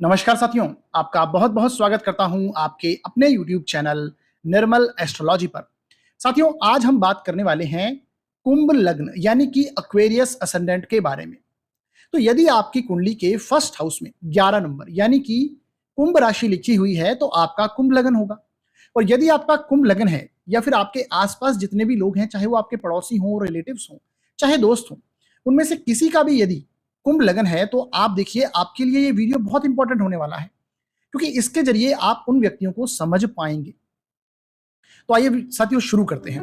नमस्कार साथियों, आपका बहुत बहुत स्वागत करता हूं आपके अपने YouTube चैनल निर्मल एस्ट्रोलॉजी पर। साथियों, आज हम बात करने वाले हैं कुंभ लग्न यानी कि एक्वेरियस असेंडेंट के बारे में। तो यदि आपकी कुंडली के फर्स्ट हाउस में 11 नंबर यानी कि कुंभ राशि लिखी हुई है तो आपका कुंभ लग्न होगा। और यदि आपका कुंभ लग्न है या फिर आपके आसपास जितने भी लोग हैं, चाहे वो आपके पड़ोसी हों, रिलेटिव्स हों, चाहे दोस्त हों, उनमें से किसी का भी यदि कुंभ लग्न है तो आप देखिए, आपके लिए ये वीडियो बहुत इंपॉर्टेंट होने वाला है, क्योंकि इसके जरिए आप उन व्यक्तियों को समझ पाएंगे। तो आइए साथियों शुरू करते हैं।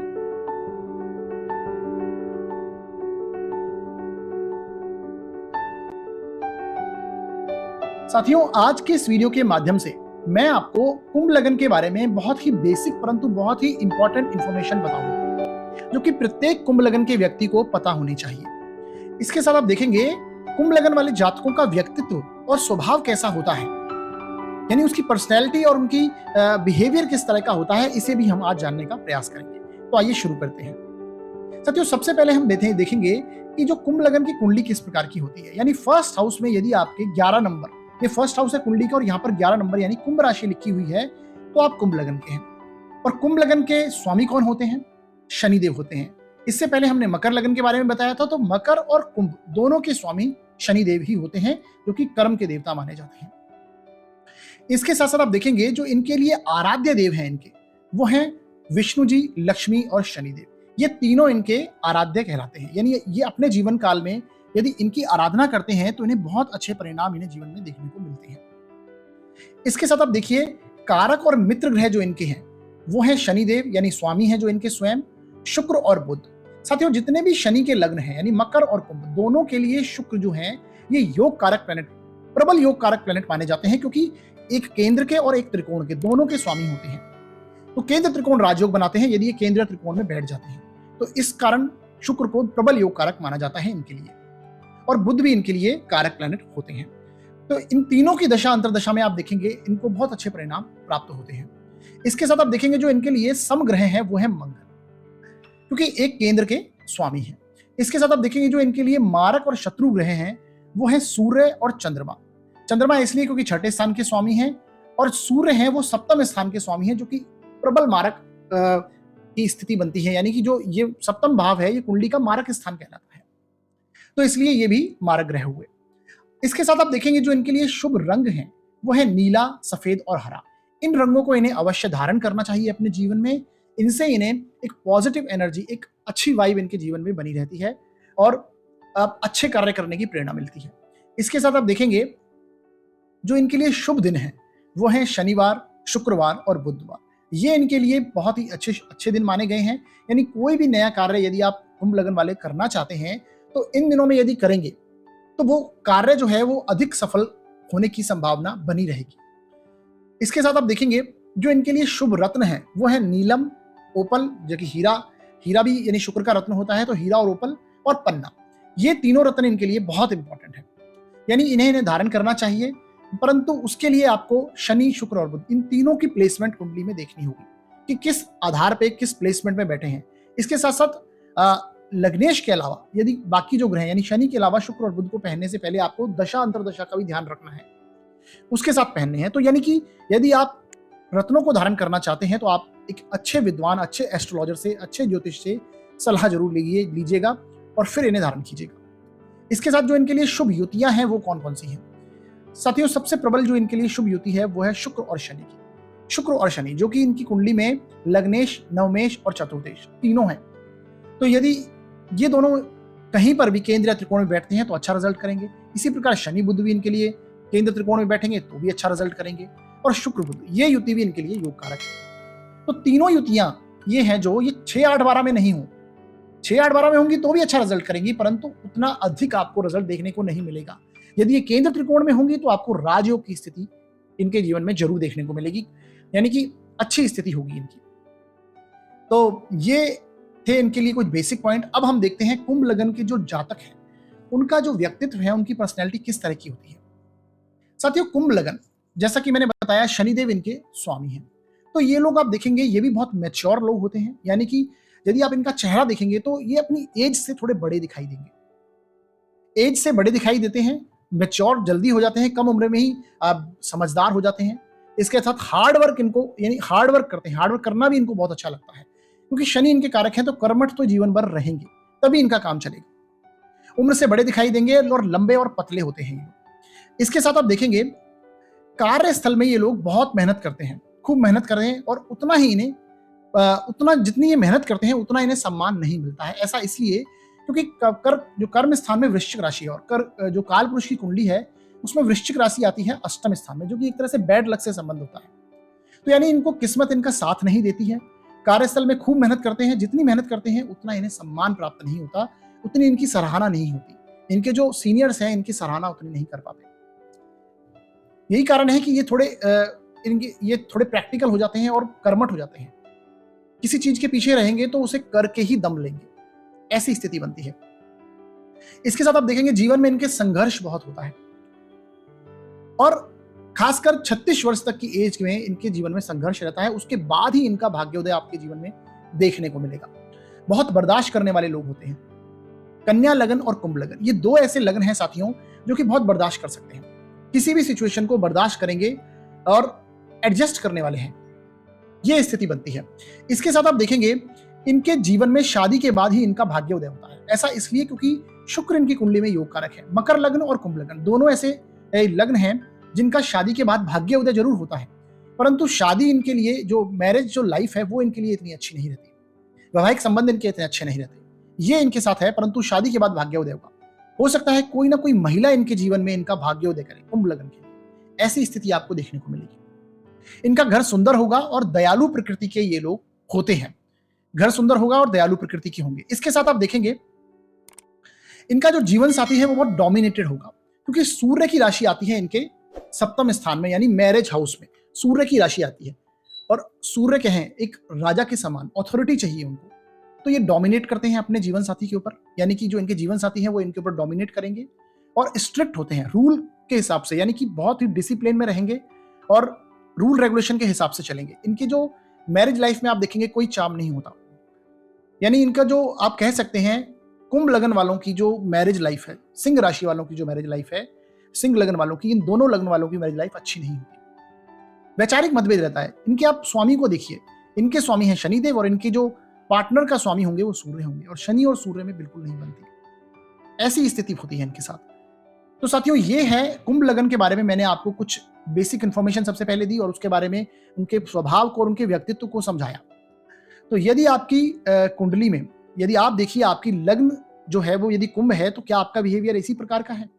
साथियों, आज के इस वीडियो के माध्यम से मैं आपको कुंभ लग्न के बारे में बहुत ही बेसिक परंतु बहुत ही इंपॉर्टेंट इंफॉर्मेशन बताऊंगा, जो कि प्रत्येक कुंभ लग्न के व्यक्ति को पता होनी चाहिए। इसके साथ आप देखेंगे कुंभ लग्न वाले जातकों का व्यक्तित्व और स्वभाव कैसा होता है, यानी उसकी पर्सनैलिटी और उनकी बिहेवियर किस तरह का होता है, इसे भी हम आज जानने का प्रयास करेंगे। तो आइए शुरू करते हैं। साथियों, सबसे पहले हम देखेंगे कि जो कुंभ लग्न की कुंडली किस प्रकार की होती है। यानी फर्स्ट हाउस में यदि आपके 11 नंबर, ये फर्स्ट हाउस है कुंडली का, और यहाँ पर 11 नंबर यानी कुंभ राशि लिखी हुई है, तो आप कुंभ लग्न के हैं। और कुंभ लग्न के स्वामी कौन होते हैं? शनिदेव होते हैं। इससे पहले हमने मकर लग्न के बारे में बताया था, तो मकर और कुंभ दोनों के स्वामी शनिदेव ही होते हैं, जो कि कर्म के देवता माने जाते हैं। इसके साथ साथ आप देखेंगे जो इनके लिए आराध्य देव हैं इनके, वो हैं विष्णु जी, लक्ष्मी और शनिदेव। ये तीनों इनके आराध्य कहलाते हैं। यानी ये अपने जीवन काल में यदि इनकी आराधना करते हैं तो इन्हें बहुत अच्छे परिणाम इन्हें जीवन में देखने को मिलते हैं। इसके साथ आप देखिए कारक और मित्र ग्रह जो इनके हैं वो हैं शनिदेव यानी स्वामी हैं जो इनके स्वयं, शुक्र और बुध। साथियों, जितने भी शनि के लग्न हैं यानी मकर और कुंभ, दोनों के लिए शुक्र जो है ये योग कारक प्लैनेट, प्रबल योग कारक प्लैनेट माने जाते हैं, क्योंकि एक केंद्र के और एक त्रिकोण के दोनों के स्वामी होते हैं। तो केंद्र त्रिकोण राजयोग बनाते हैं यदि ये केंद्र त्रिकोण में बैठ जाते हैं, तो इस कारण शुक्र को प्रबल योग कारक माना जाता है इनके लिए। और बुध भी इनके लिए कारक प्लैनेट होते हैं। तो इन तीनों की दशा अंतरदशा में आप देखेंगे इनको बहुत अच्छे परिणाम प्राप्त होते हैं। इसके साथ आप देखेंगे जो इनके लिए समग्रह हैं वो है मंगल, क्योंकि एक केंद्र के स्वामी हैं। इसके साथ आप देखेंगे जो इनके लिए मारक और शत्रु ग्रह हैं वो है सूर्य और चंद्रमा। चंद्रमा इसलिए क्योंकि छठे स्थान के स्वामी हैं, और सूर्य हैं वो सप्तम स्थान के स्वामी हैं, जो कि प्रबल मारक की स्थिति बनती है। यानी कि जो ये सप्तम भाव है ये कुंडली का मारक स्थान कहलाता है, तो इसलिए ये भी मारक ग्रह हुए। इसके साथ आप देखेंगे जो इनके लिए शुभ रंग हैं वो है नीला, सफेद और हरा। इन रंगों को इन्हें अवश्य धारण करना चाहिए अपने जीवन में। इनसे इन्हें एक पॉजिटिव एनर्जी, एक अच्छी वाइब इनके जीवन में बनी रहती है और अच्छे कार्य करने की प्रेरणा मिलती है। इसके साथ आप देखेंगे जो इनके लिए शुभ दिन है वो है शनिवार, शुक्रवार और बुधवार। ये इनके लिए बहुत ही अच्छे दिन माने गए हैं। यानी कोई भी नया कार्य यदि आप कुंभ लग्न वाले करना चाहते हैं तो इन दिनों में यदि करेंगे तो वो कार्य जो है वो अधिक सफल होने की संभावना बनी रहेगी। इसके साथ आप देखेंगे जो इनके लिए शुभ रत्न है वो है नीलम, ओपल, जो कि हीरा भी यानी शुक्र का रत्न होता है, तो हीरा और ओपल और पन्ना, ये तीनों रत्न इनके लिए बहुत इंपॉर्टेंट है। यानी इन्हें धारण करना चाहिए, परंतु उसके लिए आपको शनि, शुक्र और बुध, इन तीनों की प्लेसमेंट कुंडली में देखनी होगी कि किस आधार पे किस प्लेसमेंट में बैठे हैं। इसके साथ साथ लग्नेश के अलावा यदि बाकी जो ग्रह यानी शनि के अलावा शुक्र और बुध को पहनने से पहले आपको दशा अंतरदशा का भी ध्यान रखना है, उसके साथ पहनने हैं। तो यानी कि यदि आप रत्नों को धारण करना चाहते हैं तो आप एक अच्छे विद्वान, अच्छे एस्ट्रोलॉजर से, अच्छे ज्योतिष से सलाह जरूर लीजिएगा और फिर इन्हें धारण कीजिएगा। इसके साथ जो इनके लिए शुभ युतियां हैं वो कौन कौन सी हैं? साथियों, सबसे प्रबल जो इनके लिए शुभ युति है वो है शुक्र और शनि की। शुक्र और शनि जो कि इनकी कुंडली में लग्नेश, नवमेश और चतुर्देश तीनों हैं। तो यदि ये दोनों कहीं पर भी केंद्र या त्रिकोण में बैठते हैं तो अच्छा रिजल्ट करेंगे। इसी प्रकार शनि बुध भी इनके लिए केंद्र त्रिकोण में बैठेंगे तो भी अच्छा रिजल्ट करेंगे, और शुक्र बुध ये युति भी इनके लिए योग कारक है। तो तीनों युतियां ये हैं जो ये 6, 8, 12 में नहीं हो, 6, 8, 12 में होंगी तो भी अच्छा रिजल्ट करेंगी, परंतु उतना अधिक आपको रिजल्ट देखने को नहीं मिलेगा। यदि ये केंद्र त्रिकोण में होंगी तो आपको राजयोग की स्थिति इनके जीवन में जरूर देखने को मिलेगी, यानी कि अच्छी स्थिति होगी इनकी। तो ये थे इनके लिए कुछ बेसिक पॉइंट। अब हम देखते हैं कुंभ लग्न के जो जातक हैं उनका जो व्यक्तित्व है, उनकी पर्सनैलिटी किस तरह की होती है। साथियों, कुंभ लग्न जैसा कि मैंने बताया शनिदेव इनके स्वामी हैं, तो ये लोग आप देखेंगे ये भी बहुत मैच्योर लोग होते हैं। यानी कि यदि आप इनका चेहरा देखेंगे तो ये अपनी एज से थोड़े बड़े दिखाई देंगे, एज से बड़े दिखाई देते हैं, मैच्योर जल्दी हो जाते हैं, कम उम्र में ही आप समझदार हो जाते हैं। इसके साथ हार्ड वर्क इनको यानी हार्ड वर्क करते हैं, हार्ड वर्क करना भी इनको बहुत अच्छा लगता है, क्योंकि शनि इनके कारक हैं, तो कर्मठ तो जीवन भर रहेंगे, तभी इनका काम चलेगा। उम्र से बड़े दिखाई देंगे और लंबे और पतले होते हैं ये लोग। इसके साथ आप देखेंगे कार्यस्थल में ये लोग बहुत मेहनत करते हैं, खूब मेहनत कर रहे हैं, और उतना ही इन्हें उतना जितनी ये मेहनत करते हैं उतना इन्हें सम्मान नहीं मिलता है। ऐसा इसलिए क्योंकि जो कर्म स्थान में वृश्चिक राशि है, और जो काल पुरुष की कुंडली है उसमें वृश्चिक राशि आती है अष्टम स्थान में, जो कि एक तरह से बैड लक से संबंध होता है। तो यानी इनको किस्मत इनका साथ नहीं देती है। कार्यस्थल में खूब मेहनत करते हैं, जितनी मेहनत करते हैं उतना इन्हें सम्मान प्राप्त नहीं होता, उतनी इनकी सराहना नहीं होती। इनके जो सीनियर्स हैं इनकी सराहना उतनी नहीं कर पाते। यही कारण है कि ये थोड़े प्रैक्टिकल हो जाते हैं और कर्मठ हो जाते हैं। किसी चीज के पीछे रहेंगे तो उसे करके ही दम लेंगे, ऐसी स्थिति बनती है। इसके साथ आप देखेंगे जीवन में इनके संघर्ष बहुत होता है, और खासकर 36 वर्ष तक की एज में इनके जीवन में संघर्ष रहता है। उसके बाद ही इनका भाग्योदय आपके जीवन में देखने को मिलेगा। बहुत बर्दाश्त करने वाले लोग होते हैं। कन्या लगन और कुंभ लगन, ये दो ऐसे लगन हैं साथियों जो कि बहुत बर्दाश्त कर सकते हैं, किसी भी सिचुएशन को बर्दाश्त करेंगे और एडजस्ट करने वाले हैं, ये स्थिति बनती है। इसके साथ आप देखेंगे इनके जीवन में शादी के बाद ही इनका भाग्योदय होता है। ऐसा इसलिए क्योंकि शुक्र इनकी कुंडली में योग कारक है। मकर लग्न और कुंभ लग्न दोनों ऐसे लग्न हैं जिनका शादी के बाद भाग्योदय जरूर होता है, परंतु शादी इनके लिए जो मैरिज जो लाइफ है वो इनके लिए इतनी अच्छी नहीं रहती, वैवाहिक संबंध इनके इतने अच्छे नहीं रहते। ये इनके साथ है, परंतु शादी के बाद भाग्योदय होगा। हो सकता है कोई ना कोई महिला इनके जीवन में इनका भाग्योदय करे कुंभ लग्न के लिए, ऐसी स्थिति आपको देखने को मिलेगी। इनका घर सुंदर होगा और दयालु प्रकृति के ये लोग होते हैं। घर सुंदर होगा और दयालु प्रकृति के होंगे। इसके साथ आप देखेंगे इनका जो जीवन साथी है वो बहुत डोमिनेटेड होगा, क्योंकि सूर्य की राशि आती है इनके सप्तम स्थान में, यानी मैरिज हाउस में सूर्य की राशि आती है, और सूर्य के हैं एक राजा के समान, ऑथोरिटी चाहिए उनको, तो ये डोमिनेट करते हैं अपने जीवन साथी के ऊपर, यानी कि जो इनके जीवन साथी हैं वो इनके ऊपर डोमिनेट करेंगे, और स्ट्रिक्ट होते हैं रूल के हिसाब से, यानी कि बहुत ही डिसिप्लिन में रहेंगे और रूल रेगुलेशन के हिसाब से चलेंगे। इनकी जो मैरिज लाइफ में आप देखेंगे कोई चार्म नहीं होता, यानी इनका जो आप कह सकते हैं कुंभ लगन वालों की जो मैरिज लाइफ है, सिंह राशि वालों की जो मैरिज लाइफ है, सिंह लगन वालों की, इन दोनों लगन वालों की मैरिज लाइफ अच्छी नहीं होती। वैचारिक मतभेद रहता है। इनके आप स्वामी को देखिए, इनके स्वामी हैं शनिदेव, और इनके जो पार्टनर का स्वामी होंगे वो सूर्य होंगे, और शनि और सूर्य में बिल्कुल नहीं बनती, ऐसी स्थिति होती है इनके साथ। तो साथियों ये है कुंभ लगन के बारे में मैंने आपको कुछ बेसिक इंफॉर्मेशन सबसे पहले दी, और उसके बारे में उनके स्वभाव को और उनके व्यक्तित्व को समझाया। तो यदि आपकी कुंडली में यदि आप देखिए आपकी लग्न जो है वो यदि कुंभ है, तो क्या आपका बिहेवियर इसी प्रकार का है?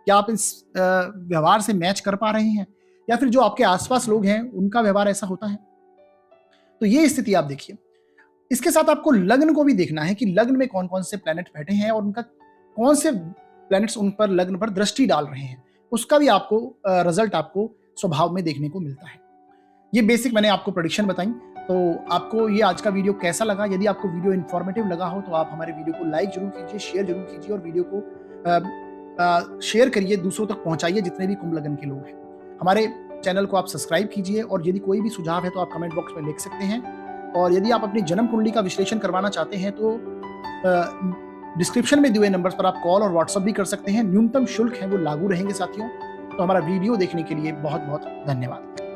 क्या आप इस व्यवहार से मैच कर पा रहे हैं, या फिर जो आपके आसपास लोग हैं उनका व्यवहार ऐसा होता है? तो ये स्थिति आप देखिए। इसके साथ आपको लग्न को भी देखना है कि लग्न में कौन कौन से प्लैनेट बैठे हैं और उनका कौन से प्लैनेट्स उन पर लग्न पर दृष्टि डाल रहे हैं, उसका भी आपको रिजल्ट आपको स्वभाव में देखने को मिलता है। ये बेसिक मैंने आपको प्रेडिक्शन बताई। तो आपको ये आज का वीडियो कैसा लगा? यदि आपको वीडियो इन्फॉर्मेटिव लगा हो तो आप हमारे वीडियो को लाइक जरूर कीजिए, शेयर जरूर कीजिए, और वीडियो को शेयर करिए, दूसरों तक पहुंचाइए जितने भी कुंभ लगन के लोग हैं। हमारे चैनल को आप सब्सक्राइब कीजिए, और यदि कोई भी सुझाव है तो आप कमेंट बॉक्स में लिख सकते हैं। और यदि आप अपनी जन्म कुंडली का विश्लेषण करवाना चाहते हैं तो डिस्क्रिप्शन में दिए हुए नंबर्स पर आप कॉल और व्हाट्सएप भी कर सकते हैं। न्यूनतम शुल्क है वो लागू रहेंगे साथियों। तो हमारा वीडियो देखने के लिए बहुत बहुत धन्यवाद।